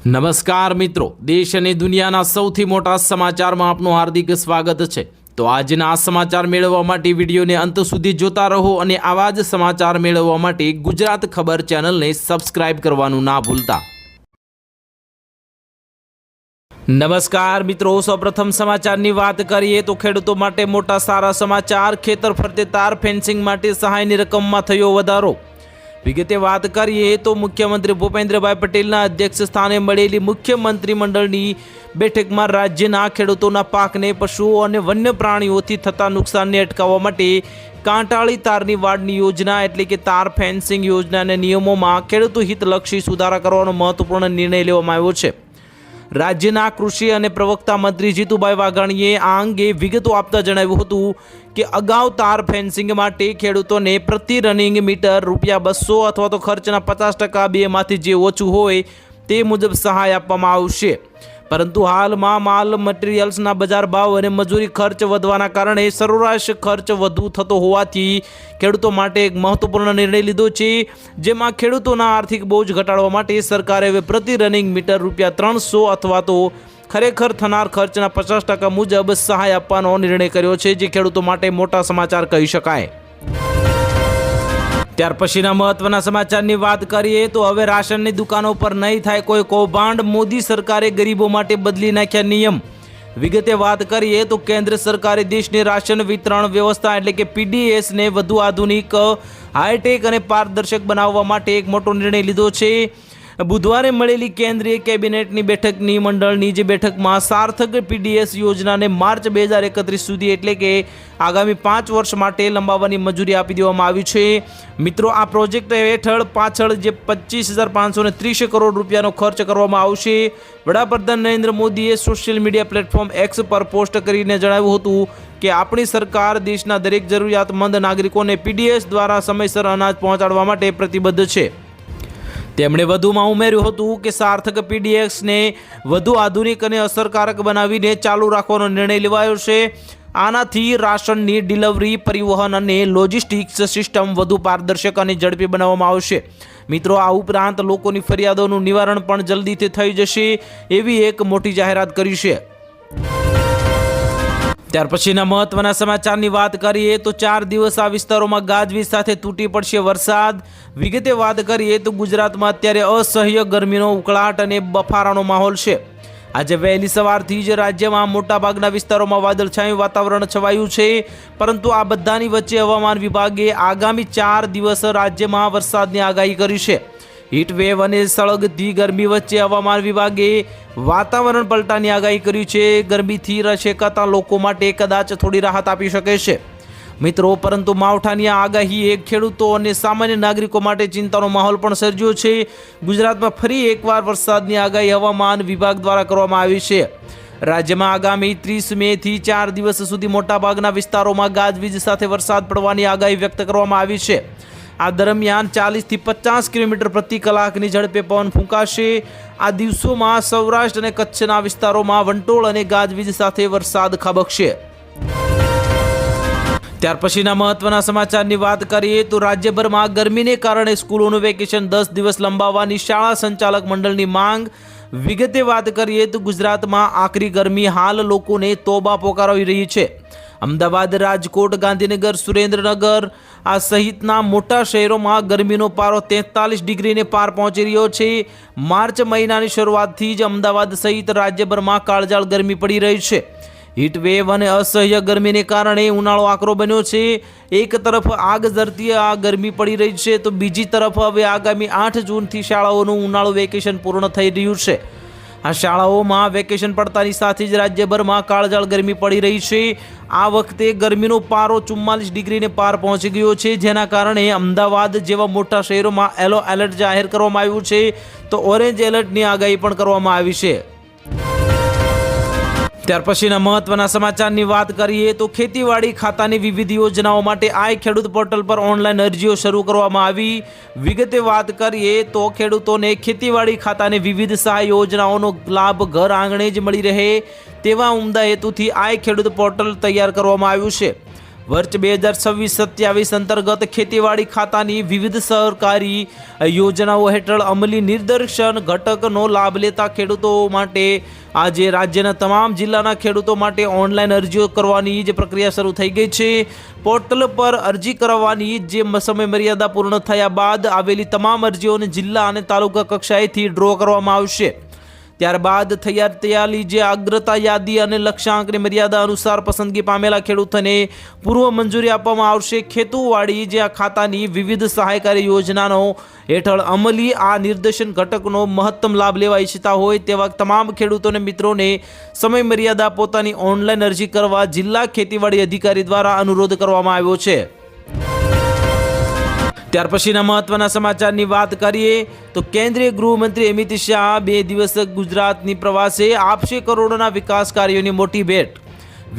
નમસ્કાર મિત્રો, દેશ અને દુનિયાના સૌથી મોટા સમાચારમાં આપનું હાર્દિક સ્વાગત છે। તો આજના આ સમાચાર મેળવવા માટે વિડીયોને અંત સુધી જોતા રહો અને આવા જ સમાચાર મેળવવા માટે ગુજરાત ખબર ચેનલને સબસ્ક્રાઇબ કરવાનું ના ભૂલતા। નમસ્કાર મિત્રો, સૌપ્રથમ સમાચારની વાત કરીએ તો ખેડૂતો માટે મોટા સારા સમાચાર। ખેતર ફરતે તાર ફેન્સિંગ માટે સહાયની રકમમાં થયો વધારો। વિગતે વાત કરીએ તો મુખ્યમંત્રી ભૂપેન્દ્રભાઈ પટેલના અધ્યક્ષ સ્થાને મળેલી મુખ્યમંત્રી મંડળની બેઠકમાં રાજ્યના ખેડૂતોના પાકને પશુઓ અને વન્ય પ્રાણીઓથી થતા નુકસાનને અટકાવવા માટે કાંટાળી તારની વાડની યોજના એટલે કે તાર ફેન્સિંગ યોજનાના નિયમોમાં ખેડૂતો હિતલક્ષી સુધારા કરવાનો મહત્વપૂર્ણ નિર્ણય લેવામાં આવ્યો છે। રાજ્યના કૃષિ અને પ્રવક્તા મંત્રી જીતુભાઈ વાઘાણીએ આ અંગે વિગતો આપતા જણાવ્યું હતું કે અગાઉ તાર ફેન્સિંગ માટે ખેડૂતોને પ્રતિ રનિંગ મીટર ₹200 અથવા તો ખર્ચના 50% બેમાંથી જે ઓછું હોય તે મુજબ સહાય આપવામાં આવશે, પરંતુ હાલમાં માલ મટીરિયલ્સના બજાર ભાવ અને મજૂરી ખર્ચ વધવાના કારણે સરેરાશ ખર્ચ વધુ થતો હોવાથી ખેડૂતો માટે એક મહત્વપૂર્ણ નિર્ણય લીધો છે, જેમાં ખેડૂતોના આર્થિક બોજ ઘટાડવા માટે સરકારે હવે પ્રતિ રનિંગ મીટર ₹300 અથવા તો ખરેખર થનાર ખર્ચના 50% મુજબ સહાય આપવાનો નિર્ણય કર્યો છે, જે ખેડૂતો માટે મોટા સમાચાર કહી શકાય। ત્યાર પછીના મહત્વના સમાચારની વાત કરીએ તો હવે રાશનની દુકાનો પર નહીં થાય કોઈ કૌભાંડ। મોદી સરકારે ગરીબો માટે બદલી નાખ્યા નિયમ। વિગતે વાત કરીએ તો કેન્દ્ર સરકારે દેશની રાશન વિતરણ વ્યવસ્થા એટલે કે પીડીએસને વધુ આધુનિક, હાઈટેક અને પારદર્શક બનાવવા માટે એક મોટો નિર્ણય લીધો છે। બુધવારે મળેલી કેન્દ્રીય કેબિનેટની બેઠકની મંડળની જે બેઠકમાં સાર્થક પીડીએસ યોજનાને માર્ચ 2031 સુધી એટલે કે આગામી 5 વર્ષ માટે લંબાવવાની મંજૂરી આપી દેવામાં આવી છે। મિત્રો, આ પ્રોજેક્ટ હેઠળ પાછળ જે 25,530 કરોડ રૂપિયાનો ખર્ચ કરવામાં આવશે। વડાપ્રધાન નરેન્દ્ર મોદીએ સોશિયલ મીડિયા પ્લેટફોર્મ એક્સ પર પોસ્ટ કરીને જણાવ્યું હતું કે આપણી સરકાર દેશના દરેક જરૂરિયાતમંદ નાગરિકોને પીડીએસ દ્વારા સમયસર અનાજ પહોંચાડવા માટે પ્રતિબદ્ધ છે। તેમણે વધુમાં ઉમેર્યું હતું કે સાર્થક પીડીએસને વધુ આધુનિક અને અસરકારક બનાવીને ચાલુ રાખવાનો નિર્ણય લેવાયો છે। આનાથી રાશનની ડિલિવરી, પરિવહન અને લોજિસ્ટિક્સ સિસ્ટમ વધુ પારદર્શક અને ઝડપી બનાવવામાં આવશે। મિત્રો, આ ઉપરાંત લોકોની ફરિયાદોનું નિવારણ પણ જલ્દીથી થઈ જશે એવી એક મોટી જાહેરાત કરી છે। ત્યાર પછીના મહત્વના સમાચારની વાત કરીએ તો 4 દિવસ આ વિસ્તારોમાં ગાજવીજ સાથે તૂટી પડશે વરસાદ। વિગતે વાત કરીએ તો ગુજરાતમાં અત્યારે અસહ્ય ગરમીનો ઉકળાટ અને બફારાનો માહોલ છે। આજે વહેલી સવારથી જ રાજ્યમાં મોટાભાગના વિસ્તારોમાં વાદળછાયું વાતાવરણ છવાયું છે, પરંતુ આ બધાની વચ્ચે હવામાન વિભાગે આગામી 4 દિવસ રાજ્યમાં વરસાદની આગાહી કરી છે। હીટવેવ અને સળગતી ગરમી વચ્ચે હવામાન વિભાગે વાતાવરણ પલટાની આગાહી કરી છે। ગરમીથી શેકાતા લોકો માટે કદાચ થોડી રાહત આપી શકે છે મિત્રો, પરંતુ માવઠાની આ આગાહીએ ખેડૂતો અને સામાન્ય નાગરિકો માટે ચિંતાનો માહોલ પણ સર્જ્યો છે। ગુજરાતમાં ફરી એકવાર વરસાદની આગાહી હવામાન વિભાગ દ્વારા કરવામાં આવી છે। રાજ્યમાં આગામી 30 મેથી 4 દિવસ સુધી મોટાભાગના વિસ્તારોમાં ગાજવીજ સાથે વરસાદ પડવાની આગાહી વ્યક્ત કરવામાં આવી છે। આ દરમિયાન 40થી 50 કિલોમીટર પ્રતિ કલાકની ઝડપે પવન ફૂંકાશે। આ દિવસોમાં સૌરાષ્ટ્ર અને કચ્છના વિસ્તારોમાં વંટોળ અને ગાજવીજ સાથે વરસાદ ખાબકશે। ત્યાર પછીના મહત્વના સમાચારની વાત કરીએ તો રાજ્યભરમાં ગરમીને કારણે સ્કૂલોનું વેકેશન 10 દિવસ લંબાવવાની શાળા સંચાલક મંડળની માંગ। વિગતે વાત કરીએ તો ગુજરાતમાં આકરી ગરમી હાલ લોકોને તોબા પોકારવી રહી છે। અમદાવાદ, રાજકોટ, ગાંધીનગર, સુરેન્દ્રનગર આ સહિતના મોટા શહેરોમાં ગરમીનો પારો 43 ડિગ્રીને પાર પહોંચી રહ્યો છે। માર્ચ મહિનાની શરૂઆતથી જ અમદાવાદ સહિત રાજ્યભરમાં કાળઝાળ ગરમી પડી રહી છે। હીટવેવ અને અસહ્ય ગરમીને કારણે ઉનાળો આકરો બન્યો છે। એક તરફ આગ ઝરતી આ ગરમી પડી રહી છે તો બીજી તરફ હવે આગામી 8 જૂનથી શાળાઓનું ઉનાળુ વેકેશન પૂર્ણ થઈ રહ્યું છે। આ શાળાઓમાં વેકેશન પડતાની સાથે જ રાજ્યભરમાં કાળઝાળ ગરમી પડી રહી છે। આ વખતે ગરમીનો પારો 44 ડિગ્રીને પાર પહોંચી ગયો છે, જેના કારણે અમદાવાદ જેવા મોટા શહેરોમાં યલો એલર્ટ જાહેર કરવામાં આવ્યું છે તો ઓરેન્જ એલર્ટની આગાહી પણ કરવામાં આવી છે। ત્યાર પછીના મહત્વના સમાચારની વાત કરીએ તો ખેતીવાડી ખાતાની વિવિધ યોજનાઓ માટે આઈ ખેડૂત પોર્ટલ પર ઓનલાઈન અરજીઓ શરૂ કરવામાં આવી। વિગતે વાત કરીએ તો ખેડૂતોને ખેતીવાડી ખાતાની વિવિધ સહાય યોજનાઓનો લાભ ઘર આંગણે જ મળી રહે તેવા ઉમદા હેતુથી આઈ ખેડૂત પોર્ટલ તૈયાર કરવામાં આવ્યું છે। વર્ષ 2026-27 અંતર્ગત ખેતીવાડી ખાતાની વિવિધ સરકારી યોજનાઓ હેઠળ અમલી નિદર્શન ઘટકનો લાભ લેતા ખેડૂતો માટે આજે રાજ્યના તમામ જિલ્લાના ખેડૂતો માટે ઓનલાઈન અરજીઓ કરવાની જે પ્રક્રિયા શરૂ થઈ ગઈ છે। પોર્ટલ પર અરજી કરવાની જે સમય મર્યાદા પૂર્ણ થયા બાદ આવેલી તમામ અરજીઓને જિલ્લા અને તાલુકા કક્ષાએથી ડ્રો કરવામાં આવશે। ત્યારબાદ તૈયાર થયેલી જે અગ્રતા યાદી અને લક્ષ્યાંકની મર્યાદા અનુસાર પસંદગી પામેલા ખેડૂતોને પૂર્વ મંજૂરી આપવામાં આવશે। ખેતીવાડી જે આ ખાતાની વિવિધ સહાયકારી યોજનાઓ હેઠળ અમલી આ નિર્દેશન ઘટકનો મહત્તમ લાભ લેવા ઈચ્છતા હોય તેવા તમામ ખેડૂતોને મિત્રોને સમય મર્યાદા પોતાની ઓનલાઈન અરજી કરવા જિલ્લા ખેતીવાડી અધિકારી દ્વારા અનુરોધ કરવામાં આવ્યો છે। ત્યાર પછીના મહત્વના સમાચારની વાત કરીએ તો કેન્દ્રીય ગૃહમંત્રી અમિત શાહ 2 દિવસ ગુજરાતની પ્રવાસે આપશે કરોડોના વિકાસ કાર્યોની મોટી ભેટ।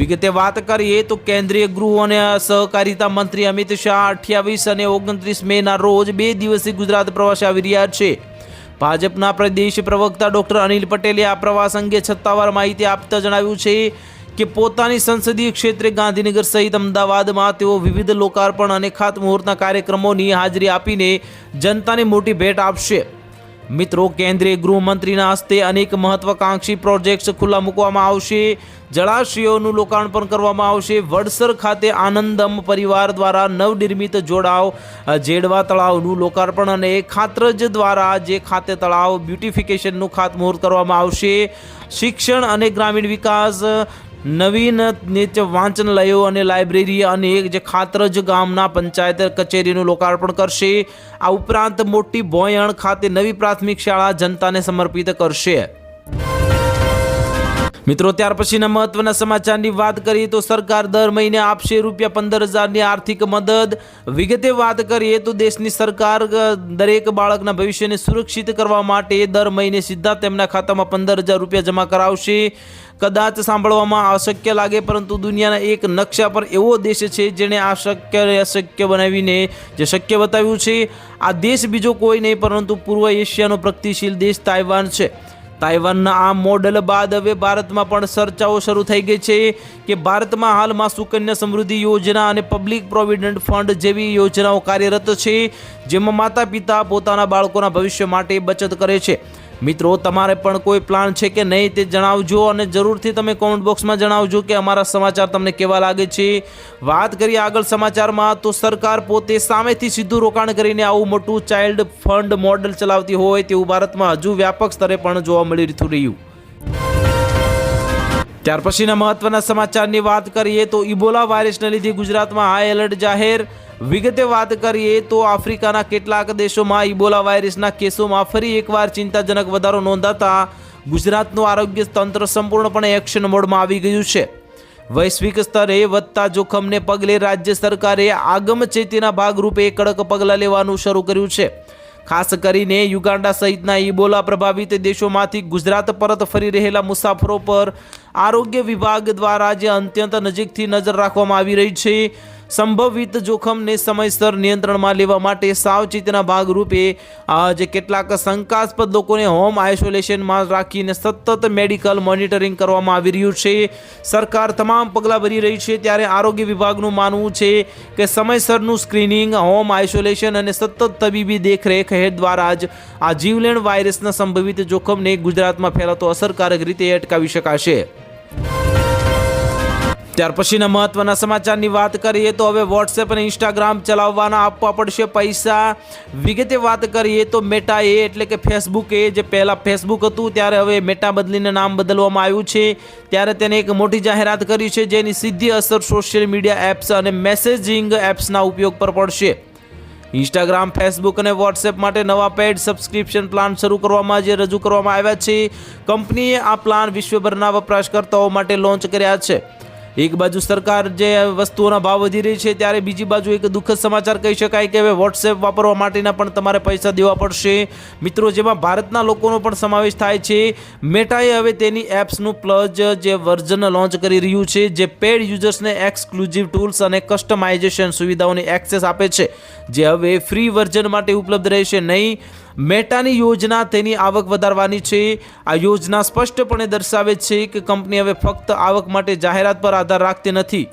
વિગતે વાત કરીએ તો કેન્દ્રીય ગૃહ અને સહકારિતા મંત્રી અમિત શાહ 28 અને 29 મેના રોજ 2 દિવસીય ગુજરાત પ્રવાસે આવી રહ્યા છે। ભાજપના પ્રદેશ પ્રવક્તા ડોક્ટર અનિલ પટેલે આ પ્રવાસ અંગે સત્તાવાર માહિતી આપતા જણાવ્યું છે કે પોતાની સંસદીય ક્ષેત્રે ગાંધીનગર સહિત અમદાવાદમાં તેઓ વિવિધ લોકાર્પણ અને ખાતમુહૂર્તના કાર્યક્રમોની હાજરી આપીને જનતાને મોટી ભેટ આપશે। મિત્રો, કેન્દ્રીય ગૃહમંત્રીના હસ્તે અનેક મહત્વાકાંક્ષી પ્રોજેક્ટ્સ ખુલ્લા મૂકવામાં આવશે। જળાશયોનું લોકાર્પણ કરવામાં આવશે। વડસર ખાતે આનંદમ પરિવાર દ્વારા નવનિર્મિત જોડાવ જેડવા તળાવનું લોકાર્પણ અને ખાતરજ દ્વારા જે ખાતે તળાવ બ્યુટિફિકેશનનું ખાતમુહૂર્ત કરવામાં આવશે। શિક્ષણ અને ગ્રામીણ વિકાસ નવીન વાંચનાલયો અને લાઇબ્રેરી અને જે ખાતરજ ગામના પંચાયત કચેરીનું લોકાર્પણ કરશે। આ ઉપરાંત મોટી ભોયણ ખાતે નવી પ્રાથમિક શાળા જનતાને સમર્પિત કરશે। મિત્રો, ત્યાર પછીના મહત્વના સમાચારની વાત કરીએ તો સરકાર દર મહિને આપશે ₹15,000ની આર્થિક મદદ। વિગતે વાત કરીએ તો દેશની સરકાર દરેક બાળકના ભવિષ્યને સુરક્ષિત કરવા માટે દર મહિને સીધા તેમના ખાતામાં ₹15,000 જમા કરાવશે। કદાચ સાંભળવામાં અશક્ય લાગે, પરંતુ દુનિયાના એક નકશા પર એવો દેશ છે જેણે અશક્ય બનાવીને જે શક્ય બતાવ્યું છે। આ દેશ બીજો કોઈ નહીં પરંતુ પૂર્વ એશિયાનો પ્રગતિશીલ દેશ તાઇવાન છે। તાઇવાનના આ મોડેલ બાદ હવે ભારતમાં પણ ચર્ચાઓ શરૂ થઈ ગઈ છે કે ભારતમાં હાલમાં સુકન્યા સમૃદ્ધિ યોજના અને પબ્લિક પ્રોવિડન્ટ ફંડ જેવી યોજનાઓ કાર્યરત છે, જેમાં માતા પિતા પોતાના બાળકોના ભવિષ્ય માટે બચત કરે છે। મિત્રો, તમારે પણ કોઈ પ્લાન છે કે નહીં તે જણાવજો અને જરૂરથી તમે કોમેન્ટ બોક્સમાં જણાવજો કે અમારા સમાચાર તમને કેવા લાગે છે। વાત કરીએ આગળ સમાચારમાં તો સરકાર પોતે સામેથી સીધું રોકાણ કરીને આવું મોટું ચાઇલ્ડ ફંડ મોડેલ ચલાવતી હોય તેવું ભારતમાં હજુ વ્યાપક સ્તરે પણ જોવા મળી રહ્યું। ત્યાર પછીના મહત્વના સમાચારની વાત કરીએ તો ઇબોલા વાયરસને લીધે ગુજરાતમાં હાઈ એલર્ટ જાહેર। વિગતે વાત કરીએ તો આફ્રિકાના કેટલાક દેશોમાં ઇબોલા વાયરસના કેસોમાં ફરી એકવાર ચિંતાજનક વધારો નોંધાતા ગુજરાતનું આરોગ્ય તંત્ર સંપૂર્ણપણે એક્શન મોડમાં આવી ગયું છે। વૈશ્વિક સ્તરે વધતા જોખમને પગલે રાજ્ય સરકારે આગમચેતીના ભાગરૂપે કડક પગલાં લેવાનું શરૂ કર્યું છે। ખાસ કરીને યુગાન્ડા સહિતના ઇબોલા પ્રભાવિત દેશોમાંથી ગુજરાત પરત ફરી રહેલા મુસાફરો પર આરોગ્ય વિભાગ દ્વારા જે અત્યંત નજીકથી નજર રાખવામાં આવી રહી છે। સંભવિત જોખમને સમયસર નિયંત્રણમાં લેવા માટે સાવચેતીના ભાગરૂપે જે કેટલાક શંકાસ્પદ લોકોને હોમ આઇસોલેશનમાં રાખીને સતત મેડિકલ મોનિટરિંગ કરવામાં આવી રહ્યું છે। સરકાર તમામ પગલાં ભરી રહી છે, ત્યારે આરોગ્ય વિભાગનું માનવું છે કે સમયસરનું સ્ક્રીનિંગ, હોમ આઇસોલેશન અને સતત તબીબી દેખરેખ દ્વારા જ આ જીવલેણ વાયરસના સંભવિત જોખમને ગુજરાતમાં ફેલાતો અસરકારક રીતે અટકાવી શકાશે। ત્યાર પછીના મહત્વના સમાચારની વાત કરીએ તો હવે વોટ્સએપ અને ઇન્સ્ટાગ્રામ ચલાવવાના આપવા પડશે પૈસા। વિગતે વાત કરીએ તો મેટાએ એટલે કે ફેસબુકે, જે પહેલાં ફેસબુક હતું ત્યારે હવે મેટા બદલીને નામ બદલવામાં આવ્યું છે, ત્યારે તેને એક મોટી જાહેરાત કરી છે જેની સીધી અસર સોશિયલ મીડિયા એપ્સ અને મેસેજિંગ એપ્સના ઉપયોગ પર પડશે। ઇન્સ્ટાગ્રામ, ફેસબુક અને વોટ્સએપ માટે નવા પેડ સબસ્ક્રિપ્શન પ્લાન શરૂ કરવામાં રજૂ કરવામાં આવ્યા છે। કંપનીએ આ પ્લાન વિશ્વભરના વપરાશકર્તાઓ માટે લોન્ચ કર્યા છે। એક બાજુ સરકાર જે વસ્તુઓના ભાવ વધી રહી છે, ત્યારે બીજી બાજુ એક દુઃખદ સમાચાર કહી શકાય કે હવે વોટ્સએપ વાપરવા માટેના પણ તમારે પૈસા દેવા પડશે। મિત્રો, જેમાં ભારતના લોકોનો પણ સમાવેશ થાય છે। મેટાએ હવે તેની એપ્સનું પ્લસ જે વર્ઝન લોન્ચ કરી રહ્યું છે, જે પેડ યુઝર્સને એક્સક્લુઝિવ ટૂલ્સ અને કસ્ટમાઇઝેશન સુવિધાઓની એક્સેસ આપે છે, જે હવે ફ્રી વર્ઝન માટે ઉપલબ્ધ રહેશે નહીં। મેટાની યોજના તેની આવક વધારવાની છે। આ યોજના સ્પષ્ટપણે દર્શાવે છે કે કંપની હવે ફક્ત આવક માટે જાહેરાત પર આધાર રાખતી નથી,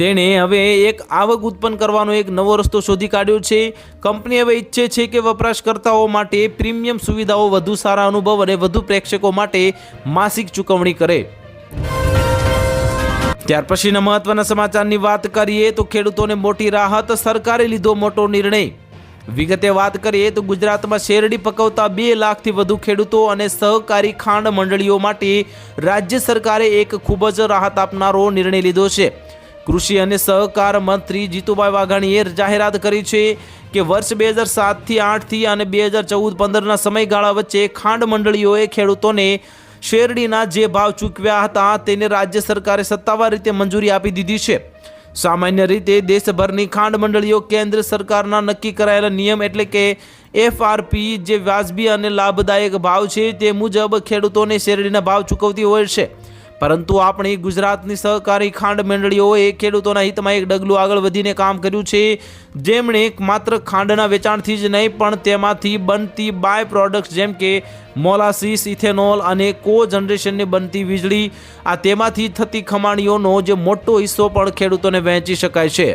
તેણે હવે એક આવક ઉત્પન્ન કરવાનો એક નવો રસ્તો શોધી કાઢ્યો છે. કંપની હવે ઈચ્છે છે કે વપરાશકર્તાઓ માટે પ્રીમિયમ સુવિધાઓ, વધુ સારા અનુભવ અને વધુ પ્રેક્ષકો માટે માસિક ચૂકવણી કરે. ત્યાર પછીના મહત્વના સમાચારની વાત કરીએ તો ખેડૂતોને મોટી રાહત, સરકારે લીધો મોટો નિર્ણય. વિગતે વાત કરીએ તો ગુજરાતમાં શેરડી પકવતા 2 લાખથી વધુ ખેડૂતો અને સહકારી ખાંડ મંડળીઓ માટે રાજ્ય સરકારે એક ખૂબ જ રાહત આપનારો નિર્ણય લીધો છે. કૃષિ અને સહકાર મંત્રી જીતુભાઈ વાઘાણીએ જાહેરાત કરી છે કે વર્ષ 2007થી 8થી અને 2014-15ના સમયગાળા વચ્ચે ખાંડ મંડળીઓએ ખેડૂતોને શેરડીના જે ભાવ ચૂકવ્યા હતા તેને રાજ્ય સરકારે સત્તાવાર રીતે મંજૂરી આપી દીધી છે. સામાન્ય રીતે દેશભરની ખાંડ મંડળીઓ કેન્દ્ર સરકારના નક્કી કરાયેલા નિયમ એટલે કે FRP જે વાજબી અને લાભદાયક ભાવ છે તે મુજબ ખેડૂતોને શેરડીના ભાવ ચૂકવતી હોય છે. પરંતુ આપણી ગુજરાતની સહકારી ખાંડ મંડળીઓએ ખેડૂતોના હિતમાં એક ડગલું આગળ વધીને કામ કર્યું છે, જેમણે માત્ર ખાંડના વેચાણથી જ નહીં પણ તેમાંથી બનતી બાય પ્રોડક્ટ્સ જેમ કે મોલાસીસ, ઇથેનોલ અને કો જનરેશનની બનતી વીજળી, આ તેમાંથી થતી ખમાણીઓનો જે મોટો હિસ્સો પણ ખેડૂતોને વહેંચી શકાય છે.